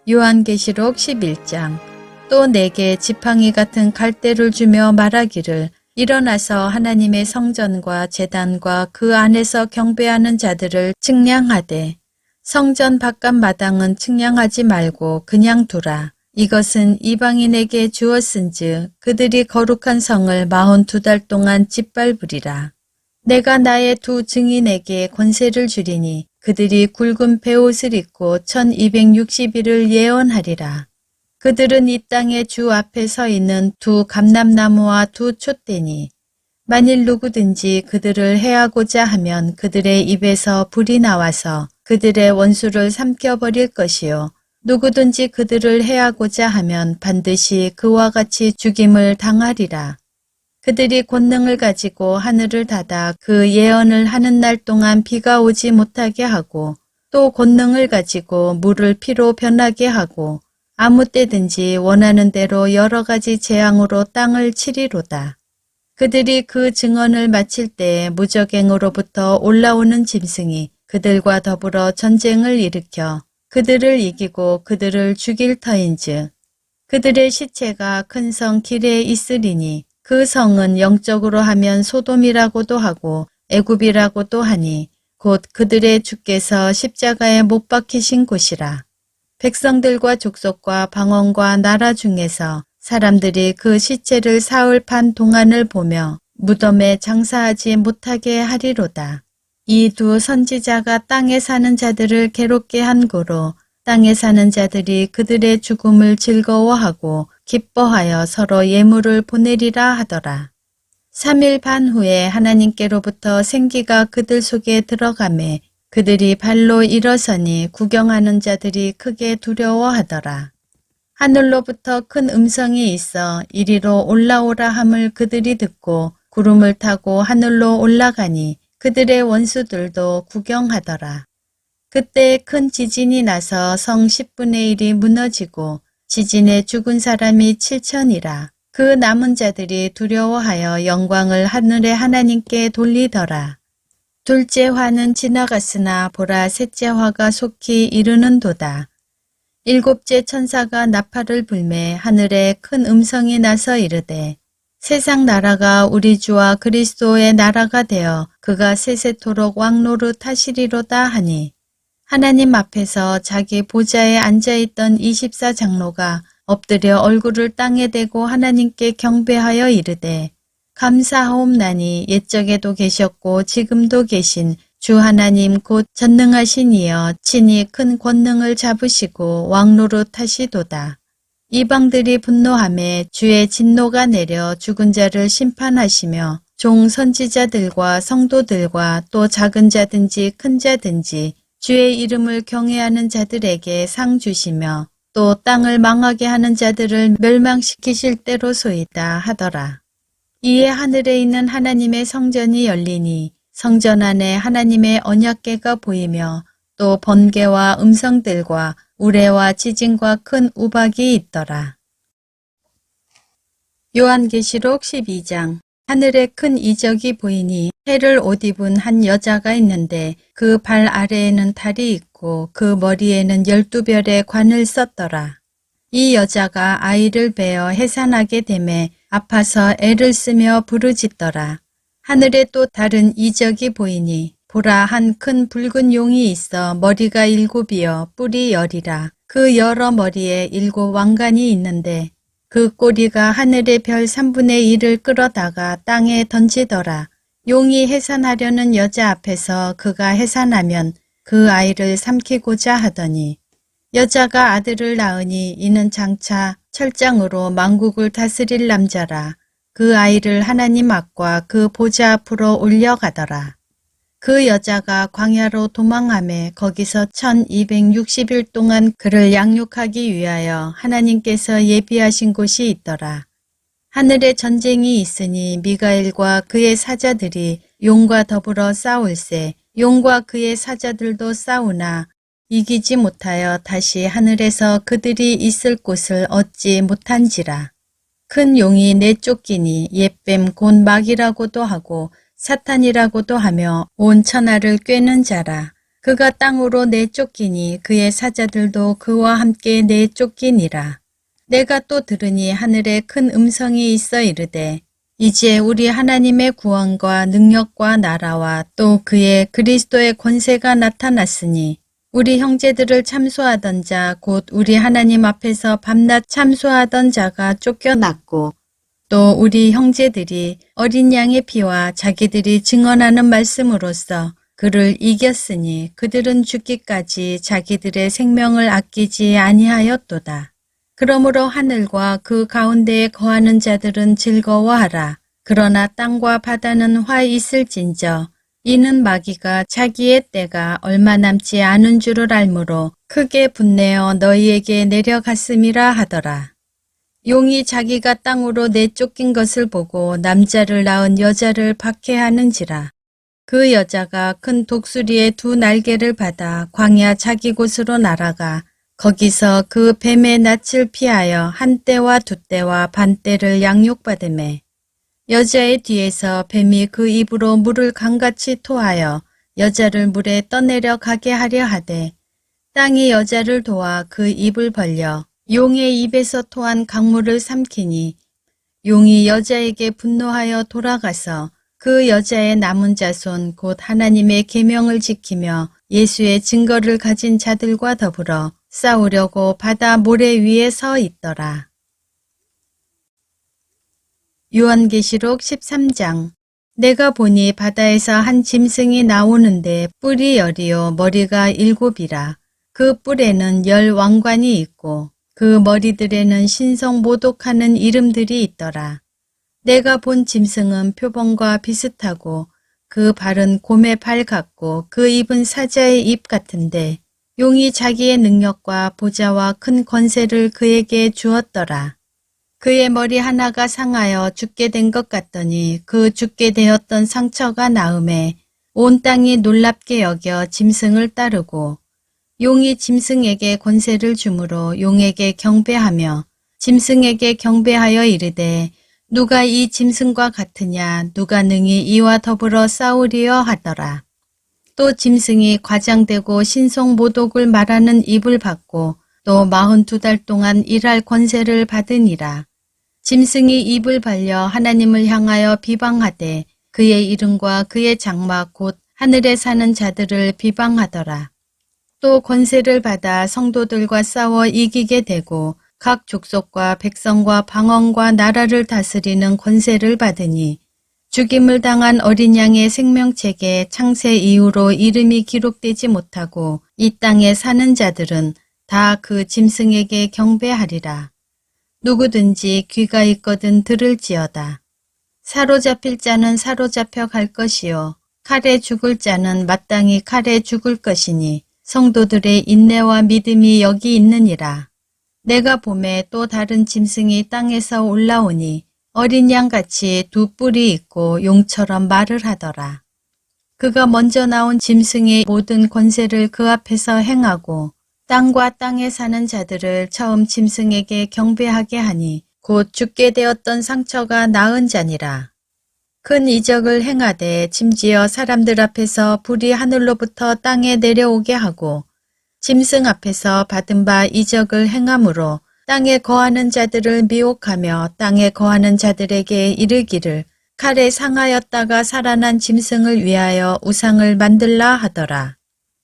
요한계시록 11장. 또 내게 지팡이 같은 갈대를 주며 말하기를 일어나서 하나님의 성전과 제단과 그 안에서 경배하는 자들을 측량하되 성전 바깥 마당은 측량하지 말고 그냥 두라. 이것은 이방인에게 주었은즉 그들이 거룩한 성을 42달 동안 짓밟으리라. 내가 나의 두 증인에게 권세를 주리니 그들이 굵은 베옷을 입고 1260일을 예언하리라. 그들은 이 땅의 주 앞에 서 있는 두 감람나무와 두 촛대니 만일 누구든지 그들을 해하고자 하면 그들의 입에서 불이 나와서 그들의 원수를 삼켜버릴 것이요. 누구든지 그들을 해하고자 하면 반드시 그와 같이 죽임을 당하리라. 그들이 권능을 가지고 하늘을 닫아 그 예언을 하는 날 동안 비가 오지 못하게 하고 또 권능을 가지고 물을 피로 변하게 하고 아무 때든지 원하는 대로 여러 가지 재앙으로 땅을 치리로다. 그들이 그 증언을 마칠 때에 무적행으로부터 올라오는 짐승이 그들과 더불어 전쟁을 일으켜 그들을 이기고 그들을 죽일 터인즉 그들의 시체가 큰 성 길에 있으리니 그 성은 영적으로 하면 소돔이라고도 하고 애굽이라고도 하니 곧 그들의 주께서 십자가에 못 박히신 곳이라. 백성들과 족속과 방언과 나라 중에서 사람들이 그 시체를 사흘 반 동안을 보며 무덤에 장사하지 못하게 하리로다. 이 두 선지자가 땅에 사는 자들을 괴롭게 한 고로 땅에 사는 자들이 그들의 죽음을 즐거워하고 기뻐하여 서로 예물을 보내리라 하더라. 3일 반 후에 하나님께로부터 생기가 그들 속에 들어가매 그들이 발로 일어서니 구경하는 자들이 크게 두려워하더라. 하늘로부터 큰 음성이 있어 이리로 올라오라 함을 그들이 듣고 구름을 타고 하늘로 올라가니 그들의 원수들도 구경하더라. 그때 큰 지진이 나서 성 10분의 1이 무너지고 지진에 죽은 사람이 7천이라. 그 남은 자들이 두려워하여 영광을 하늘의 하나님께 돌리더라. 둘째 화는 지나갔으나 보라 셋째 화가 속히 이르는도다. 일곱째 천사가 나팔을 불매 하늘에 큰 음성이 나서 이르되 세상 나라가 우리 주와 그리스도의 나라가 되어 그가 세세토록 왕노릇 하시리로다 하니 하나님 앞에서 자기 보좌에 앉아있던 24장로가 엎드려 얼굴을 땅에 대고 하나님께 경배하여 이르되 감사하옵나니 옛적에도 계셨고 지금도 계신 주 하나님 곧 전능하신 이여 친히 큰 권능을 잡으시고 왕노릇 하시도다. 이방들이 분노하매 주의 진노가 내려 죽은 자를 심판하시며 종 선지자들과 성도들과 또 작은 자든지 큰 자든지 주의 이름을 경외하는 자들에게 상 주시며 또 땅을 망하게 하는 자들을 멸망시키실 때로소이다 하더라. 이에 하늘에 있는 하나님의 성전이 열리니 성전 안에 하나님의 언약궤가 보이며 또 번개와 음성들과 우레와 지진과 큰 우박이 있더라. 요한계시록 12장. 하늘에 큰 이적이 보이니 해를 옷 입은 한 여자가 있는데 그 발 아래에는 달이 있고 그 머리에는 12별의 관을 썼더라. 이 여자가 아이를 베어 해산하게 되매 아파서 애를 쓰며 부르짖더라. 하늘에 또 다른 이적이 보이니 보라 한 큰 붉은 용이 있어 머리가 7이여 뿔이 10이라. 그 여러 머리에 7 왕관이 있는데 그 꼬리가 하늘의 별 3분의 1을 끌어다가 땅에 던지더라. 용이 해산하려는 여자 앞에서 그가 해산하면 그 아이를 삼키고자 하더니 여자가 아들을 낳으니 이는 장차 철장으로 만국을 다스릴 남자라. 그 아이를 하나님 앞과 그 보좌 앞으로 올려가더라. 그 여자가 광야로 도망하매 거기서 1260일 동안 그를 양육하기 위하여 하나님께서 예비하신 곳이 있더라. 하늘에 전쟁이 있으니 미가엘과 그의 사자들이 용과 더불어 싸울세 용과 그의 사자들도 싸우나 이기지 못하여 다시 하늘에서 그들이 있을 곳을 얻지 못한지라. 큰 용이 내쫓기니 옛뱀 곧 마귀라고도 하고 사탄이라고도 하며 온 천하를 꿰는 자라. 그가 땅으로 내쫓기니 그의 사자들도 그와 함께 내쫓기니라. 내가 또 들으니 하늘에 큰 음성이 있어 이르되 이제 우리 하나님의 구원과 능력과 나라와 또 그의 그리스도의 권세가 나타났으니 우리 형제들을 참소하던 자 곧 우리 하나님 앞에서 밤낮 참소하던 자가 쫓겨났고 또 우리 형제들이 어린 양의 피와 자기들이 증언하는 말씀으로써 그를 이겼으니 그들은 죽기까지 자기들의 생명을 아끼지 아니하였도다. 그러므로 하늘과 그 가운데에 거하는 자들은 즐거워하라. 그러나 땅과 바다는 화 있을진저 이는 마귀가 자기의 때가 얼마 남지 않은 줄을 알므로 크게 분내어 너희에게 내려갔음이라 하더라. 용이 자기가 땅으로 내쫓긴 것을 보고 남자를 낳은 여자를 박해하는지라. 그 여자가 큰 독수리의 두 날개를 받아 광야 자기 곳으로 날아가 거기서 그 뱀의 낯을 피하여 한 떼와 두 떼와 반 떼를 양육받으매 여자의 뒤에서 뱀이 그 입으로 물을 강같이 토하여 여자를 물에 떠내려 가게 하려 하되 땅이 여자를 도와 그 입을 벌려 용의 입에서 토한 강물을 삼키니 용이 여자에게 분노하여 돌아가서 그 여자의 남은 자손 곧 하나님의 계명을 지키며 예수의 증거를 가진 자들과 더불어 싸우려고 바다 모래 위에 서 있더라. 요한계시록 13장. 내가 보니 바다에서 한 짐승이 나오는데 뿔이 10이요 머리가 7이라. 그 뿔에는 10 왕관이 있고 그 머리들에는 신성모독하는 이름들이 있더라. 내가 본 짐승은 표범과 비슷하고 그 발은 곰의 발 같고 그 입은 사자의 입 같은데 용이 자기의 능력과 보좌와 큰 권세를 그에게 주었더라. 그의 머리 하나가 상하여 죽게 된 것 같더니 그 죽게 되었던 상처가 나음에 온 땅이 놀랍게 여겨 짐승을 따르고 용이 짐승에게 권세를 주므로 용에게 경배하며 짐승에게 경배하여 이르되 누가 이 짐승과 같으냐 누가 능히 이와 더불어 싸우리여 하더라. 또 짐승이 과장되고 신성모독을 말하는 입을 받고 또 42달 동안 일할 권세를 받으니라. 짐승이 입을 벌려 하나님을 향하여 비방하되 그의 이름과 그의 장막 곧 하늘에 사는 자들을 비방하더라. 또 권세를 받아 성도들과 싸워 이기게 되고 각 족속과 백성과 방언과 나라를 다스리는 권세를 받으니 죽임을 당한 어린 양의 생명책에 창세 이후로 이름이 기록되지 못하고 이 땅에 사는 자들은 다 그 짐승에게 경배하리라. 누구든지 귀가 있거든 들을지어다. 사로잡힐 자는 사로잡혀 갈 것이요 칼에 죽을 자는 마땅히 칼에 죽을 것이니 성도들의 인내와 믿음이 여기 있느니라. 내가 봄에 또 다른 짐승이 땅에서 올라오니 어린 양같이 두 뿔이 있고 용처럼 말을 하더라. 그가 먼저 나온 짐승의 모든 권세를 그 앞에서 행하고 땅과 땅에 사는 자들을 처음 짐승에게 경배하게 하니 곧 죽게 되었던 상처가 나은 자니라. 큰 이적을 행하되 심지어 사람들 앞에서 불이 하늘로부터 땅에 내려오게 하고 짐승 앞에서 받은 바 이적을 행함으로 땅에 거하는 자들을 미혹하며 땅에 거하는 자들에게 이르기를 칼에 상하였다가 살아난 짐승을 위하여 우상을 만들라 하더라.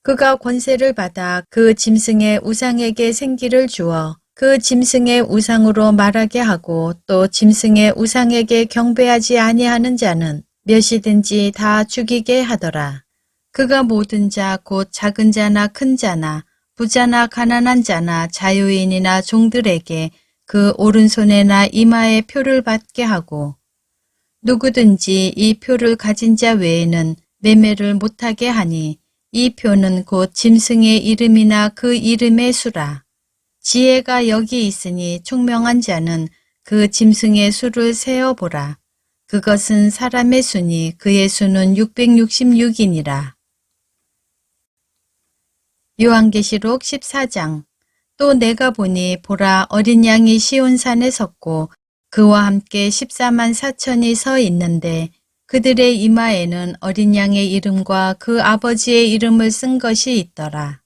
그가 권세를 받아 그 짐승의 우상에게 생기를 주어 그 짐승의 우상으로 말하게 하고 또 짐승의 우상에게 경배하지 아니하는 자는 몇이든지 다 죽이게 하더라. 그가 모든 자 곧 작은 자나 큰 자나 부자나 가난한 자나 자유인이나 종들에게 그 오른손에나 이마에 표를 받게 하고 누구든지 이 표를 가진 자 외에는 매매를 못하게 하니 이 표는 곧 짐승의 이름이나 그 이름의 수라. 지혜가 여기 있으니 총명한 자는 그 짐승의 수를 세어보라. 그것은 사람의 수니 그의 수는 666이니라. 요한계시록 14장. 또 내가 보니 보라 어린 양이 시온산에 섰고 그와 함께 14만 4천이 서 있는데 그들의 이마에는 어린 양의 이름과 그 아버지의 이름을 쓴 것이 있더라.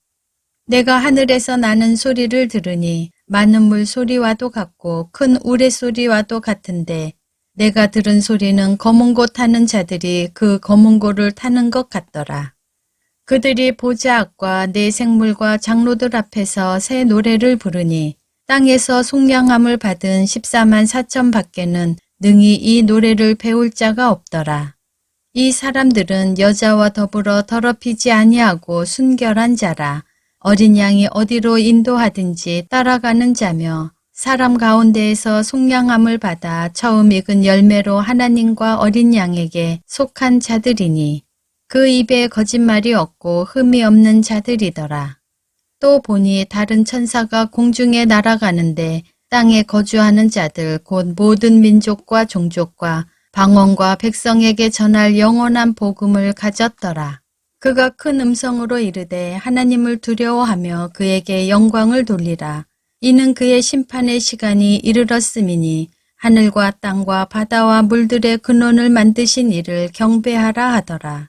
내가 하늘에서 나는 소리를 들으니 많은 물 소리와도 같고 큰 우레 소리와도 같은데 내가 들은 소리는 검은 고 타는 자들이 그 검은 고를 타는 것 같더라. 그들이 보좌 앞과 네 생물과 장로들 앞에서 새 노래를 부르니 땅에서 속량함을 받은 14만 4천 밖에는 능히 이 노래를 배울 자가 없더라. 이 사람들은 여자와 더불어 더럽히지 아니하고 순결한 자라. 어린 양이 어디로 인도하든지 따라가는 자며 사람 가운데에서 속량함을 받아 처음 익은 열매로 하나님과 어린 양에게 속한 자들이니 그 입에 거짓말이 없고 흠이 없는 자들이더라. 또 보니 다른 천사가 공중에 날아가는데 땅에 거주하는 자들 곧 모든 민족과 종족과 방언과 백성에게 전할 영원한 복음을 가졌더라. 그가 큰 음성으로 이르되 하나님을 두려워하며 그에게 영광을 돌리라. 이는 그의 심판의 시간이 이르렀음이니 하늘과 땅과 바다와 물들의 근원을 만드신 이를 경배하라 하더라.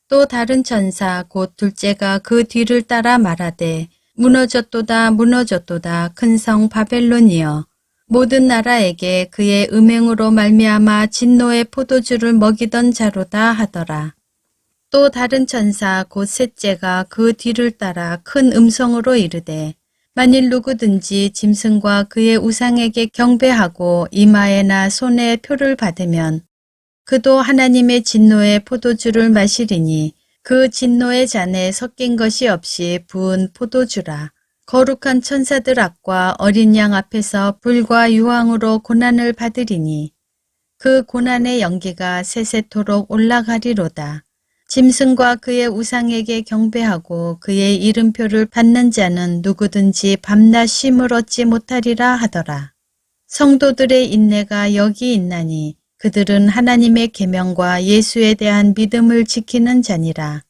또 다른 천사 곧 둘째가 그 뒤를 따라 말하되 무너졌도다 무너졌도다 큰 성 바벨론이여 모든 나라에게 그의 음행으로 말미암아 진노의 포도주를 먹이던 자로다 하더라. 또 다른 천사 곧 셋째가 그 뒤를 따라 큰 음성으로 이르되 만일 누구든지 짐승과 그의 우상에게 경배하고 이마에나 손에 표를 받으면 그도 하나님의 진노의 포도주를 마시리니 그 진노의 잔에 섞인 것이 없이 부은 포도주라. 거룩한 천사들 앞과 어린 양 앞에서 불과 유황으로 고난을 받으리니 그 고난의 연기가 세세토록 올라가리로다. 짐승과 그의 우상에게 경배하고 그의 이름표를 받는 자는 누구든지 밤낮 쉼을 얻지 못하리라 하더라. 성도들의 인내가 여기 있나니 그들은 하나님의 계명과 예수에 대한 믿음을 지키는 자니라.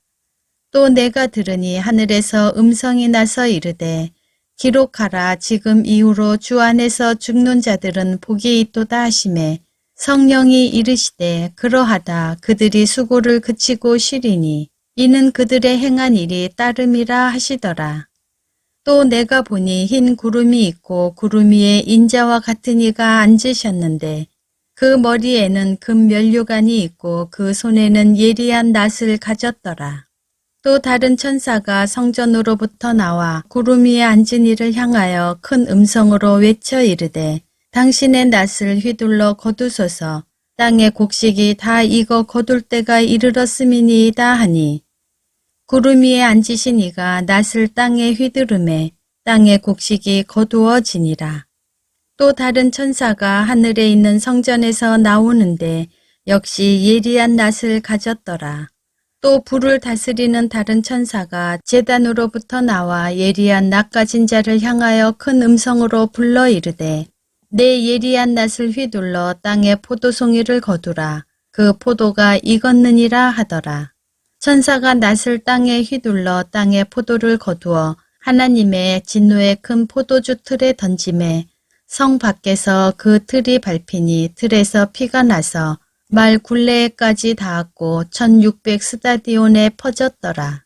또 내가 들으니 하늘에서 음성이 나서 이르되 기록하라 지금 이후로 주 안에서 죽는 자들은 복이 있도다 하시매 성령이 이르시되 그러하다 그들이 수고를 그치고 쉬리니 이는 그들의 행한 일이 따름이라 하시더라. 또 내가 보니 흰 구름이 있고 구름 위에 인자와 같은 이가 앉으셨는데 그 머리에는 금 면류관이 있고 그 손에는 예리한 낫을 가졌더라. 또 다른 천사가 성전으로부터 나와 구름 위에 앉은 이를 향하여 큰 음성으로 외쳐 이르되 당신의 낫을 휘둘러 거두소서 땅의 곡식이 다 익어 거둘 때가 이르렀음이니이다 하니 구름 위에 앉으신 이가 낫을 땅에 휘두르매 땅의 곡식이 거두어지니라. 또 다른 천사가 하늘에 있는 성전에서 나오는데 역시 예리한 낫을 가졌더라. 또 불을 다스리는 다른 천사가 제단으로부터 나와 예리한 낫 가진 자를 향하여 큰 음성으로 불러 이르되 내 예리한 낫을 휘둘러 땅에 포도송이를 거두라. 그 포도가 익었느니라 하더라. 천사가 낫을 땅에 휘둘러 땅에 포도를 거두어 하나님의 진노의 큰 포도주 틀에 던지매 성 밖에서 그 틀이 밟히니 틀에서 피가 나서 말 굴레에까지 닿았고 1600 스타디온에 퍼졌더라.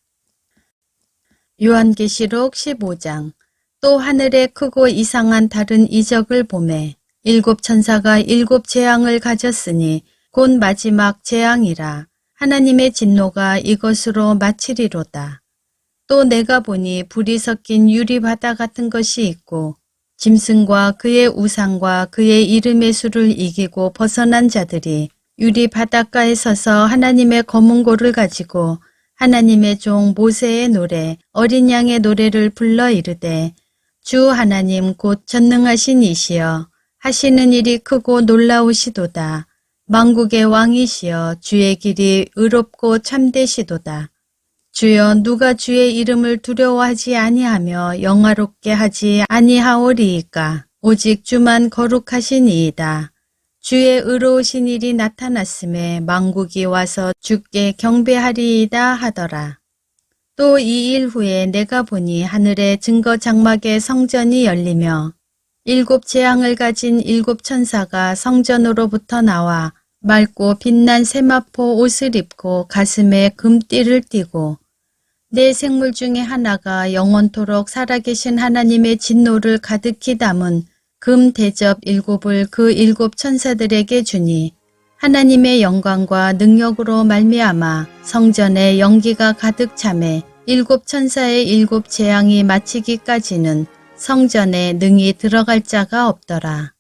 요한계시록 15장. 또 하늘에 크고 이상한 다른 이적을 보매 일곱 천사가 일곱 재앙을 가졌으니 곧 마지막 재앙이라. 하나님의 진노가 이것으로 마치리로다. 또 내가 보니 불이 섞인 유리바다 같은 것이 있고 짐승과 그의 우상과 그의 이름의 수를 이기고 벗어난 자들이 유리 바닷가에 서서 하나님의 검은 고를 가지고 하나님의 종 모세의 노래 어린 양의 노래를 불러 이르되 주 하나님 곧 전능하신 이시여 하시는 일이 크고 놀라우시도다. 만국의 왕이시여 주의 길이 의롭고 참되시도다. 주여 누가 주의 이름을 두려워하지 아니하며 영화롭게 하지 아니하오리이까. 오직 주만 거룩하시니이다. 주의 의로우신 일이 나타났음에 만국이 와서 주께 경배하리이다 하더라. 또 이 일 후에 내가 보니 하늘의 증거 장막의 성전이 열리며 일곱 재앙을 가진 일곱 천사가 성전으로부터 나와 맑고 빛난 세마포 옷을 입고 가슴에 금띠를 띠고 네 생물 중에 하나가 영원토록 살아계신 하나님의 진노를 가득히 담은 금 대접 7을 그 7 천사들에게 주니 하나님의 영광과 능력으로 말미암아 성전에 연기가 가득 차매 7 천사의 7 재앙이 마치기까지는 성전에 능히 들어갈 자가 없더라.